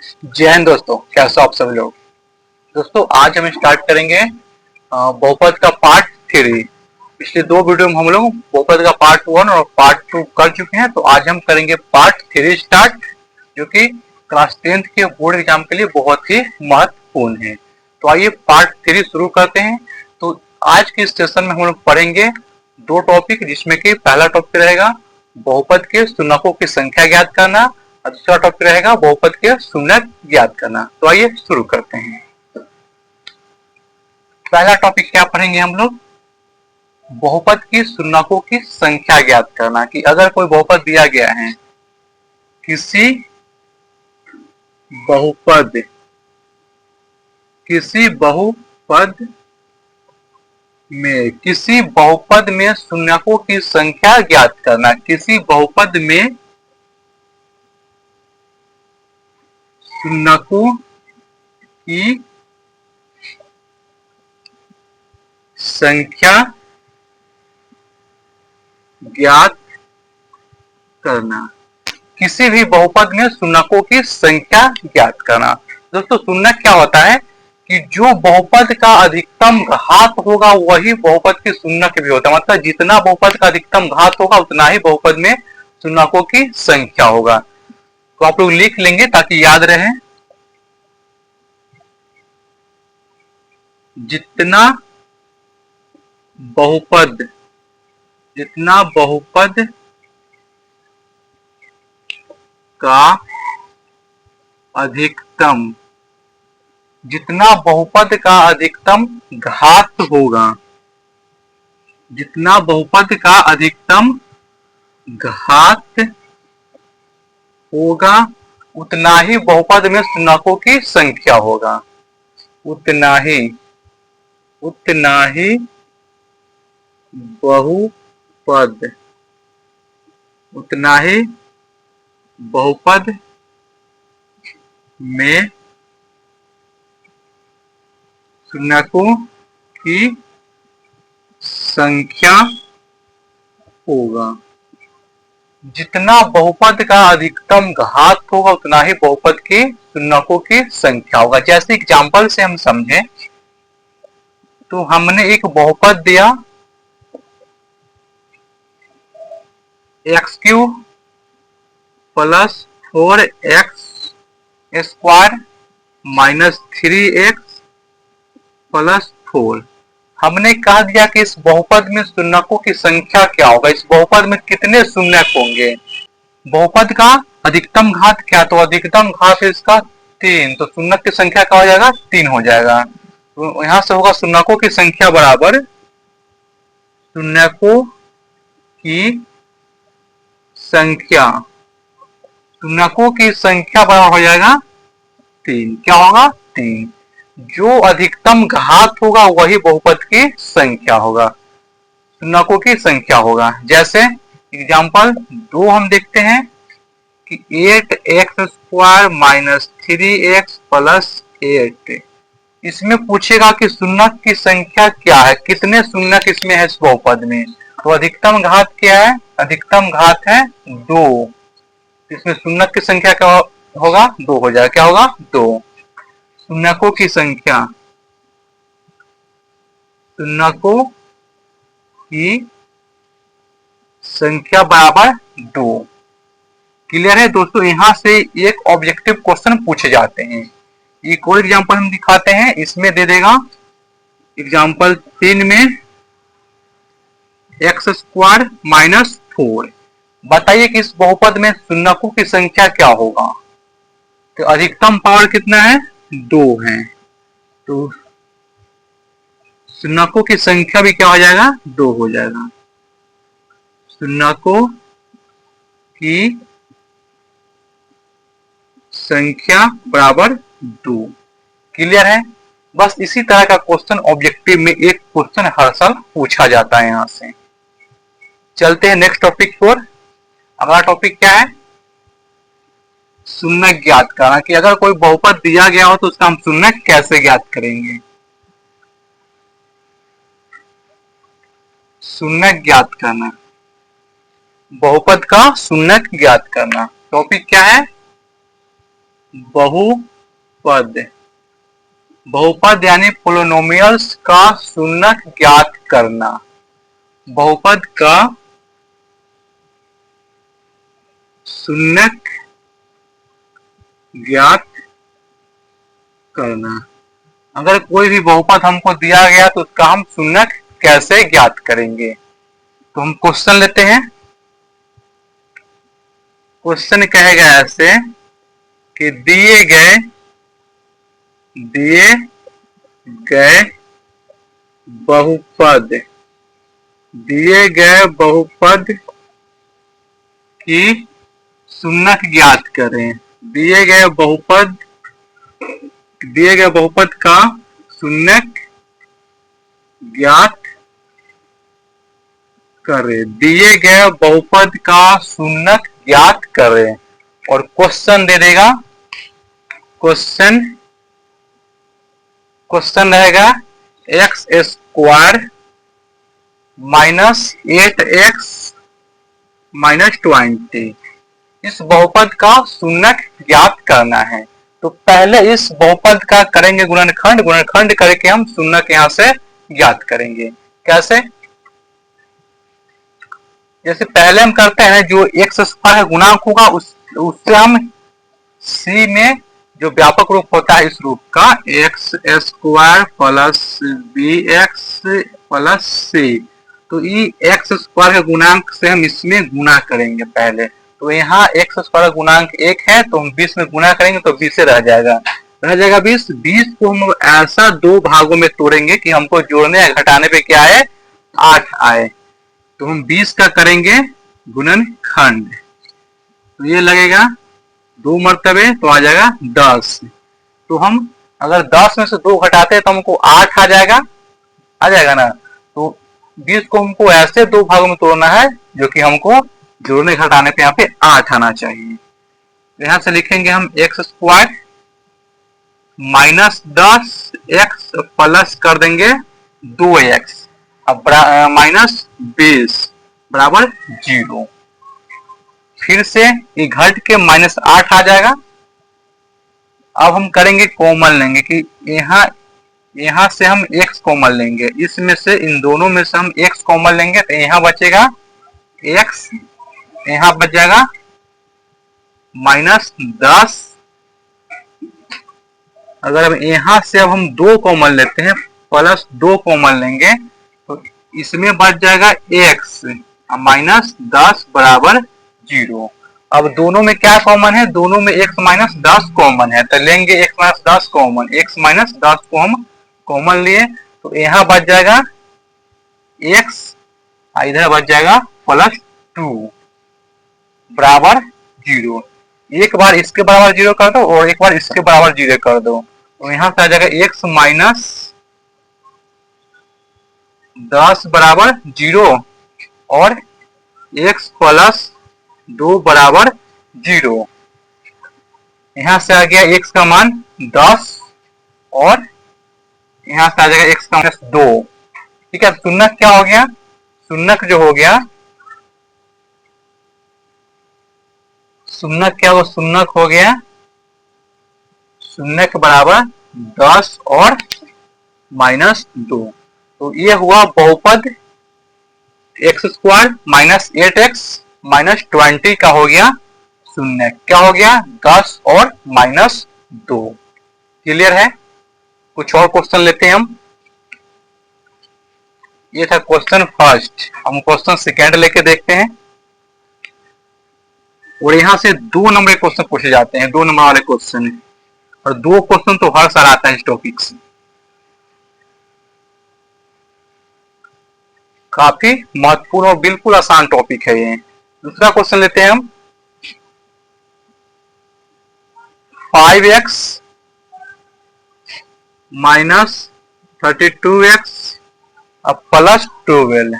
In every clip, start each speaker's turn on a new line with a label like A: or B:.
A: जय हिंद दोस्तों, कैसे हो आप सभी लोग। दोस्तों आज हम स्टार्ट करेंगे बहुपद का पार्ट 3। पिछले दो वीडियो में हम लोग बहुपद का पार्ट 1 और पार्ट 2 कर चुके हैं, तो आज हम करेंगे पार्ट 3 स्टार्ट, जो कि क्लास 10th के बोर्ड एग्जाम के लिए बहुत ही महत्वपूर्ण है। तो आइए पार्ट 3 शुरू करते हैं। तो आज के सेशन में हम लोग पढ़ेंगे दो टॉपिक, जिसमें कि पहला टॉपिक रहेगा बहुपद के शून्यकों की संख्या ज्ञात करना और दूसरा टॉपिक रहेगा बहुपद के शून्यक ज्ञात करना। तो आइए शुरू करते हैं। पहला टॉपिक क्या पढ़ेंगे हम लोग, बहुपद की शून्यकों की संख्या ज्ञात करना। कि अगर कोई बहुपद दिया गया है, किसी बहुपद में शून्यकों की संख्या ज्ञात करना। किसी बहुपद में शून्यकों की संख्या ज्ञात करना। किसी भी बहुपद में शून्यकों की संख्या ज्ञात करना। दोस्तों शून्यक क्या होता है कि जो बहुपद का अधिकतम घात होगा वही बहुपद के शून्यक भी होता है। मतलब जितना बहुपद का अधिकतम घात होगा उतना ही बहुपद में शून्यकों की संख्या होगा। तो आप लोग लिख लेंगे ताकि याद रहे। जितना बहुपद का अधिकतम घात होगा, जितना बहुपद का अधिकतम घात होगा उतना ही बहुपद में शून्यकों की संख्या होगा। उतना ही बहुपद में शून्यकों की संख्या होगा। जितना बहुपद का अधिकतम घात होगा उतना ही बहुपद की शून्यकों की संख्या होगा। जैसे एग्जांपल से हम समझें तो हमने एक बहुपद दिया x³ plus 4x² minus 3x plus 4। हमने कह दिया कि इस बहुपद में शून्यकों की संख्या क्या होगा, इस बहुपद में कितने शून्यक होंगे। बहुपद का अधिकतम घात क्या, तो अधिकतम घात है इसका 3, तो शून्यक की संख्या क्या हो जाएगा, 3 हो जाएगा। तो यहां से होगा शून्यकों की संख्या बराबर शून्यकों की संख्या बराबर हो जाएगा 3। क्या होगा, 3। जो अधिकतम घात होगा वही बहुपद की संख्या होगा, शून्यकों की संख्या होगा। जैसे एग्जांपल 2 हम देखते हैं कि 8x² माइनस 3x प्लस 8। इसमें पूछेगा कि शून्यक की संख्या क्या है, कितने शून्यक इसमें है इस बहुपद में। तो अधिकतम घात क्या है, अधिकतम घात है 2। इसमें शून्यक की संख्या क्या होगा, 2 हो जाएगा। क्या होगा, 2। शून्यकों की संख्या बराबर 2। क्लियर है दोस्तों। यहां से एक ऑब्जेक्टिव क्वेश्चन पूछे जाते हैं। एक और एग्जांपल हम दिखाते हैं, इसमें दे देगा एग्जांपल 3 में x² माइनस 4। बताइए कि इस बहुपद में शून्यकों की संख्या क्या होगा। तो अधिकतम पावर कितना है, 2 है, तो शून्यकों की संख्या भी क्या हो जाएगा, 2 हो जाएगा। शून्यकों की संख्या बराबर 2। क्लियर है। बस इसी तरह का क्वेश्चन ऑब्जेक्टिव में एक क्वेश्चन हर साल पूछा जाता है। यहां से चलते हैं नेक्स्ट टॉपिक पर। अगला टॉपिक क्या है, शून्यक ज्ञात करना। कि अगर कोई बहुपद दिया गया हो तो उसका हम शून्यक कैसे ज्ञात करेंगे। शून्यक ज्ञात करना, बहुपद का शून्यक ज्ञात करना। टॉपिक क्या है, बहुपद, बहुपद यानी पोलिनोमियल्स का शून्यक ज्ञात करना, बहुपद का शून्यक ज्ञात करना। अगर कोई भी बहुपद हमको दिया गया तो उसका हम शून्यक कैसे ज्ञात करेंगे? तो हम क्वेश्चन लेते हैं। क्वेश्चन कहेगा ऐसे कि दिए गए बहुपद, दिए गए बहुपद की शून्यक ज्ञात करें। दिए गए बहुपद का शून्यक ज्ञात करें, दिए गए बहुपद का शून्यक ज्ञात करें। और क्वेश्चन दे देगा, क्वेश्चन रहेगा x square minus 8x minus 20, इस बहुपद का शून्यक ज्ञात करना है। तो पहले इस बहुपद का करेंगे गुणनखंड, गुणनखंड करके हम शून्यक यहां से ज्ञात करेंगे। कैसे? जैसे पहले हम करते हैं, जो एक्स स्क्वायर का गुणांक होगा उससे हम सी में जो व्यापक रूप होता है इस रूप का x square plus B x plus C, तो ये एक्स स्क्वायर के गुणांक से हम इसमें गुणा करेंगे पहले। तो यहाँ एक्स स्क्वायर का गुणांक 1 है तो हम 20 में गुणा करेंगे तो 20 से रह जाएगा 20। 20 को हम ऐसा दो भागों में तोड़ेंगे कि हमको जोड़ने या घटाने पे क्या आए, 8 आए। तो हम 20 का करेंगे गुणनखंड, तो ये लगेगा 2 मरतबे तो आ जाएगा 10। तो हम अगर 10 में से 2 घटाते हैं तो हमको 8 आ जाएगा ना। तो 20 को हमको ऐसे दो भागों में तोड़ना है जो कि हमको जोड़ने घटाने पे यहाँ पे 8 आना चाहिए। तो यहाँ से लिखेंगे हम x square minus 10 x plus कर देंगे 2x, अब माइनस 20 बराबर 0। फिर से ये घट के माइनस 8 आ जाएगा। अब हम करेंगे कॉमन लेंगे कि यहाँ से हम x कॉमन लेंगे, इसमें से इन दोनों में से हम x कॉमन लेंगे तो यहाँ बचेगा x, यहाँ बच जाएगा माइनस 10। अगर अब यहाँ से अब हम 2 कॉमन लेते हैं प्लस 2 कॉमन लेंगे तो इसमें बच जाएगा x माइनस 10 बराबर 0। अब दोनों में क्या कॉमन है, दोनों में x माइनस 10 कॉमन है तो लेंगे x minus 10 common, x minus 10 को हम कॉमन लिए तो यहाँ बच जाएगा x, इधर बच जाएगा प्लस 2 बराबर 0। एक बार इसके बराबर 0 कर दो और एक बार इसके बराबर 0 कर दो तो यहाँ से आ जाएगा x माइनस 10 बराबर 0 और x प्लस 2 बराबर 0। यहाँ से आ गया x का मान 10 और यहाँ से आ जाएगा x का माइनस 2। ठीक है, शून्यक क्या हो गया, शून्यक जो हो गया, शून्यक क्या हो, शून्यक हो गया शून्यक बराबर 10 और माइनस 2। तो ये हुआ बहुपद x square minus 8x minus 20 का हो गया शून्यक, क्या हो गया 10 और माइनस 2। क्लियर है? कुछ और क्वेश्चन लेते हैं हम। ये था क्वेश्चन फर्स्ट, हम क्वेश्चन सेकेंड लेके देखते हैं। और यहाँ से 2 नंबर के क्वेश्चन पूछे जाते हैं, 2 नंबर वाले क्वेश्चन है और 2 क्वेश्चन तो हर साल आता है इस टॉपिक से, काफी महत्वपूर्ण और बिल्कुल आसान टॉपिक है ये। दूसरा क्वेश्चन लेते हैं हम। 5x माइनस 32x अब प्लस 12,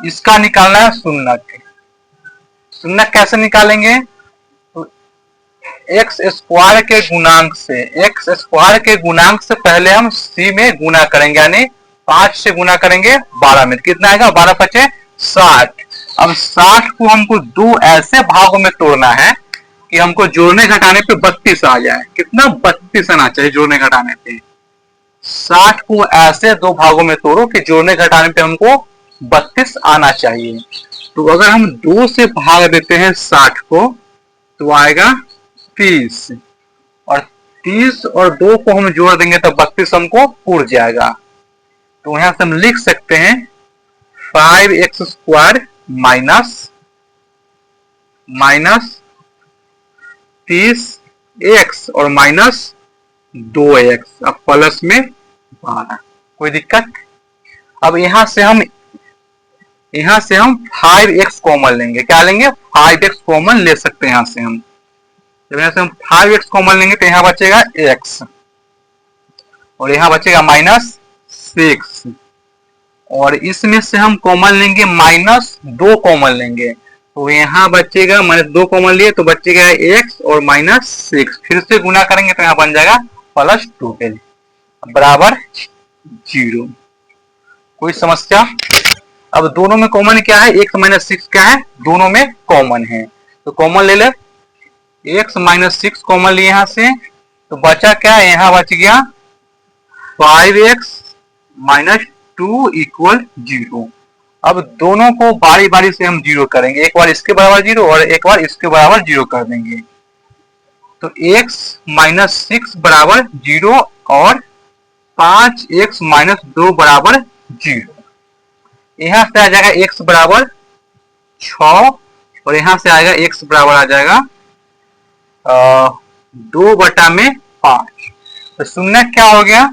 A: इसका निकालना है शून्यक। शून्यक कैसे निकालेंगे, तो एक्स स्क्वायर के गुणांक से, एक्स स्क्वायर के गुणांक से पहले हम सी में गुना करेंगे, यानी 5 से गुना करेंगे 12 में, कितना आएगा 12 पचे 60। अब 60 को हमको 2 ऐसे भागों में तोड़ना है कि हमको जोड़ने घटाने पे 32 आ जाए। कितना? 32 आना चाहिए जोड़ने घटाने पे। 60 को ऐसे दो भागों में तोड़ो कि जोड़ने घटाने पे हमको 32 आना चाहिए। तो अगर हम 2 से भाग देते हैं 60 को तो आएगा 30, और 30 और 2 को हम जोड़ देंगे तो 32 हमको उड़ जाएगा। तो यहां से हम लिख सकते हैं 5x² माइनस 30x और माइनस 2x, अब प्लस में 12। कोई दिक्कत? अब यहां से हम 5x कॉमन लेंगे। क्या लेंगे? 5x कॉमन ले सकते हैं यहां से हम। जब यहां से हम 5x कॉमन लेंगे तो यहां बचेगा x और यहां बचेगा -6, और इसमें से हम कॉमन लेंगे -2 कॉमन लेंगे तो यहां बचेगा -2 कॉमन लिए तो बचेगा x और -6, फिर से गुना करेंगे तो यहां बन जाएगा +12 बराबर 0। कोई समस्या? अब दोनों में कॉमन क्या है? x -6 क्या है? दोनों में कॉमन है, तो कॉमन ले ले। x -6 कॉमन लिए यहां से तो बचा क्या? यहां बच गया 5x -2 = 0। अब दोनों को बारी बारी से हम 0 करेंगे, एक बार इसके बराबर 0 और एक बार इसके बराबर 0 कर देंगे। तो x -6 बराबर 0 और 5x -2 बराबर 0। यहां से आ जाएगा x बराबर 6 और यहां से आएगा x बराबर आ जाएगा 2/5। तो शून्य क्या हो गया?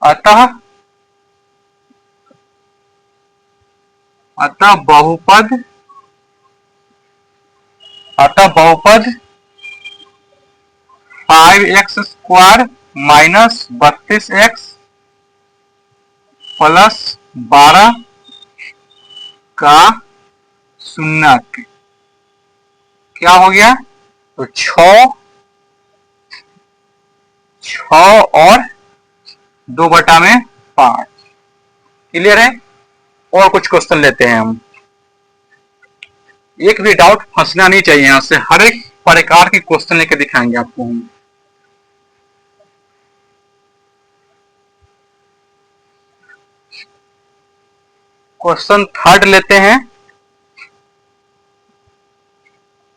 A: अतः बहुपद 5x² - 32x + 12 का शून्यक क्या हो गया? तो 6 और 2/5। क्लियर है? और कुछ क्वेश्चन लेते हैं हम। एक भी डाउट फंसना नहीं चाहिए, यहां से हर एक प्रकार के क्वेश्चन लेके दिखाएंगे आपको हम। क्वेश्चन थर्ड लेते हैं।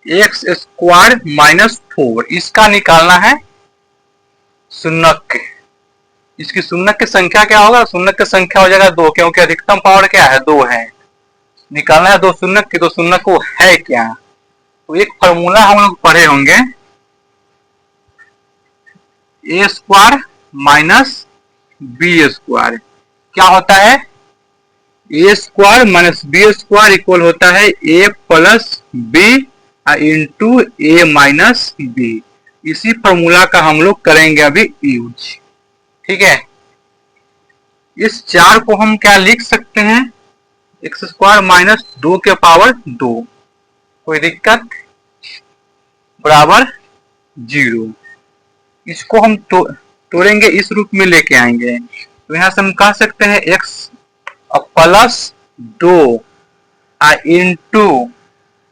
A: x² - 4 इसका निकालना है शून्यक। इसकी शून्यक की संख्या क्या होगा? शून्यक की संख्या हो जाएगा 2, क्योंकि अधिकतम पावर क्या है? 2 है। निकालना है 2 शून्यक की, तो शून्यक को है क्या? तो एक फॉर्मूला हम लोग पढ़े होंगे, a² - b²। क्या होता है? a² - b² इक्वल होता है a + b into a - b। इसी फॉर्मूला का हम लोग करेंगे अभी यूज। ठीक है, इस 4 को हम क्या लिख सकते हैं? x² - 2 के पावर 2। कोई दिक्कत? बराबर 0। इसको हम तोड़ेंगे, इस रूप में लेके आएंगे तो यहां से हम कह सकते हैं x + 2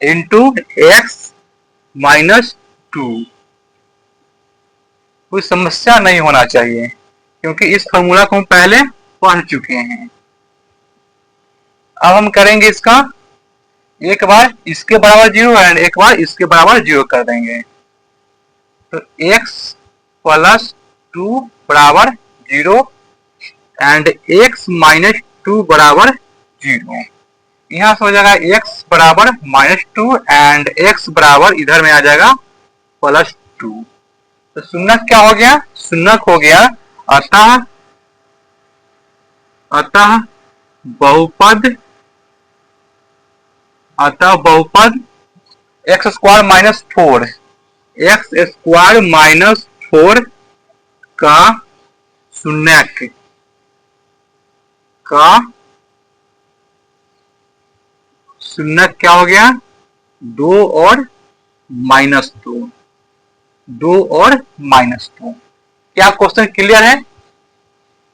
A: इंटू x -2। कोई समस्या नहीं होना चाहिए क्योंकि इस फॉर्मूला को हम पहले पढ़ चुके हैं। अब हम करेंगे इसका, एक बार इसके बराबर 0 एंड एक बार इसके बराबर 0 कर देंगे। तो x + 2 बराबर 0 एंड x -2 बराबर 0। यहां से हो जाएगा x बराबर -2 एंड x बराबर इधर में आ जाएगा +2। तो शून्यक क्या हो गया? शून्यक हो गया अतः बहुपद x² - 4 का शून्यक क्या हो गया? 2 और -2। 2 और -2। क्या क्वेश्चन क्लियर है?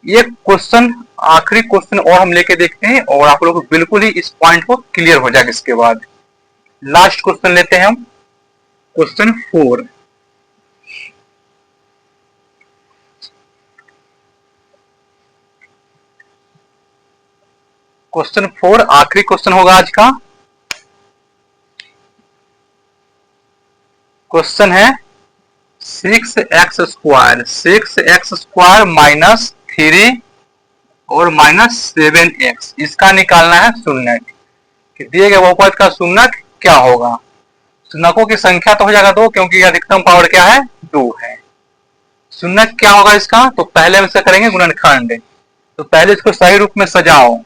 A: ये क्वेश्चन आखिरी क्वेश्चन और हम लेके देखते हैं और आप लोग बिल्कुल ही इस पॉइंट को क्लियर हो जाएगा। इसके बाद लास्ट क्वेश्चन लेते हैं हम। क्वेश्चन 4, क्वेश्चन 4 आखिरी क्वेश्चन होगा आज का। क्वेश्चन है 6x² माइनस 3 और माइनस 7x, इसका निकालना है शून्यक। कि दिए गए बहुपद का शून्यक क्या होगा। शून्यकों की संख्या तो हो जाएगा 2, क्योंकि अधिकतम पावर क्या है, 2 है। शून्यक क्या होगा इसका, तो पहले हम इसका करेंगे गुणनखंड। तो पहले इसको सही रूप में सजाओ,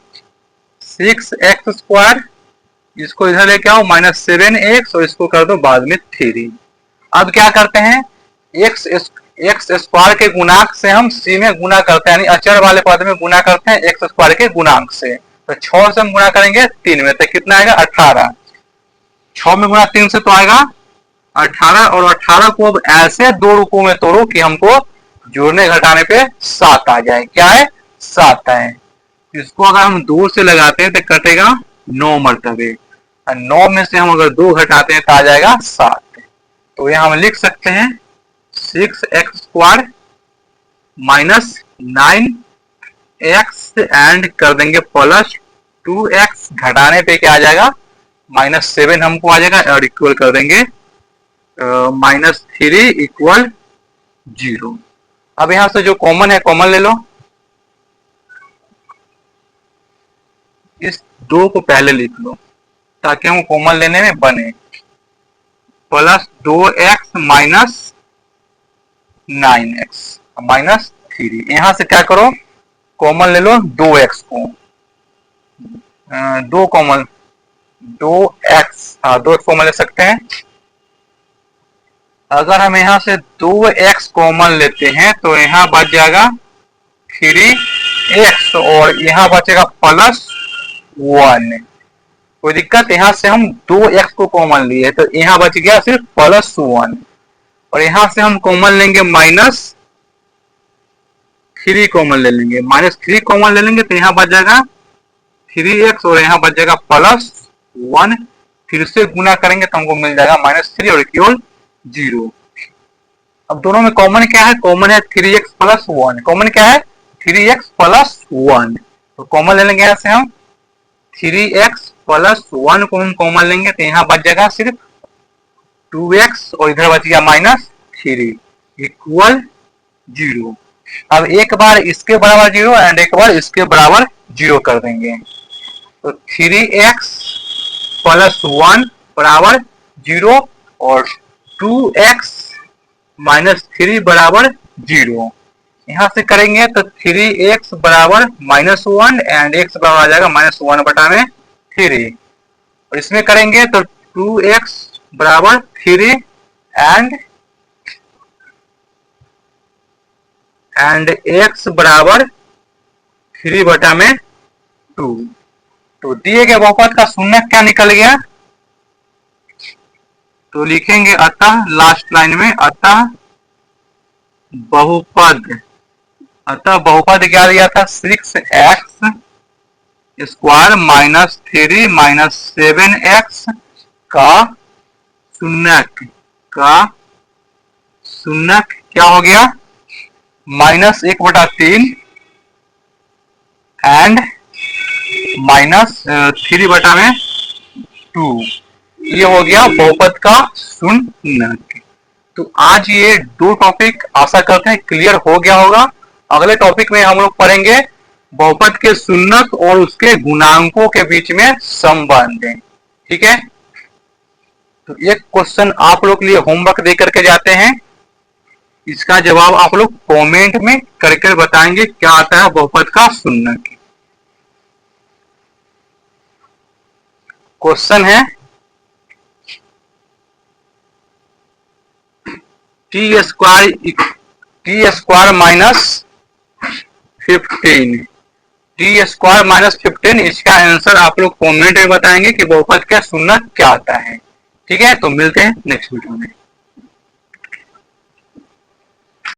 A: 6x², इसको इधर लेके आओ माइनस 7x, और इसको कर दो बाद में 3। अब क्या करते हैं, x² के गुणांक से हम c में गुना करते हैं, यानी अचर वाले पद में गुना करते हैं x² के गुणांक से। तो 6 से हम गुना करेंगे 3 में, तो कितना आएगा 18। 6 में गुना 3 से तो आएगा 18, और 18 को अब ऐसे 2 रूपों में तोड़ो कि हमको जोड़ने घटाने पे 7 आ जाए। क्या है, 7 है। इसको अगर हम 2 से लगाते हैं तो कटेगा 9 मरतबे, और 9 में से हम अगर 2 घटाते हैं तो आ जाएगा 7। तो यहां हम लिख सकते हैं 6x² माइनस 9x एंड कर देंगे प्लस 2x, घटाने पे क्या आ जाएगा माइनस 7 हमको आ जाएगा, और इक्वल कर देंगे माइनस 3 इक्वल 0। अब यहां से जो कॉमन है कॉमन ले लो, इस 2 को पहले लिख लो ताकि हम कॉमन लेने में बने। Plus 2x minus 9x minus 3, यहां से क्या करो कॉमन ले लो 2x को, 2 कॉमन 2x, हाँ 2x कॉमन ले सकते हैं। अगर हम यहां से 2x कॉमन लेते हैं तो यहां बच जाएगा 3x, और यहां बचेगा प्लस 1। कोई दिक्कत, यहां से हम 2x को कॉमन लिए तो यहां बच गया सिर्फ प्लस 1, और यहां से हम कॉमन लेंगे माइनस 3 कॉमन ले लेंगे, माइनस 3 कॉमन ले लेंगे तो यहां बच जाएगा 3x, और यहां बच जाएगा प्लस 1। फिर से गुना करेंगे तो हमको मिल जाएगा माइनस 3 और इक्वल 0। अब दोनों में कॉमन क्या है, कॉमन है 3x प्लस 1, कॉमन क्या है 3x प्लस 1, तो कॉमन ले लेंगे यहां से हम 3x प्लस 1 को हम कॉमन लेंगे तो यहां बच जाएगा सिर्फ 2x, और इधर बच गया माइनस 3 इक्वल 0। अब एक बार इसके बराबर 0 एंड एक बार इसके बराबर 0 कर देंगे, तो 3x प्लस 1 बराबर 0 और 2x माइनस 3 बराबर 0। यहां से करेंगे तो 3x बराबर माइनस 1 एंड x बराबर आ जाएगा माइनस 1 बटा में 3, और इसमें करेंगे तो 2x बराबर 3 एंड x बराबर 3 बटा में 2। तो दिए गए बहुपद का शून्यक क्या निकल गया, तो लिखेंगे अतः लास्ट लाइन में अतः बहुपद क्या दिया था 6x² माइनस 3 माइनस 7x का शून्यक क्या हो गया माइनस 1/3 एंड माइनस 3 बटा में 2। ये हो गया बहुपद का शून्यक। तो आज ये 2 टॉपिक आशा करते हैं क्लियर हो गया होगा। अगले टॉपिक में हम लोग पढ़ेंगे बहुपद के शून्यक और उसके गुणांकों के बीच में संबंध। ठीक है, तो एक क्वेश्चन आप लोग के लिए होमवर्क दे करके जाते हैं, इसका जवाब आप लोग कमेंट में करके बताएंगे क्या आता है बहुपद का शून्यक। क्वेश्चन है t² माइनस 15, इसका आंसर आप लोग कमेंट में बताएंगे कि बहुपद का शून्यक क्या आता है। ठीक है, तो मिलते हैं नेक्स्ट वीडियो में।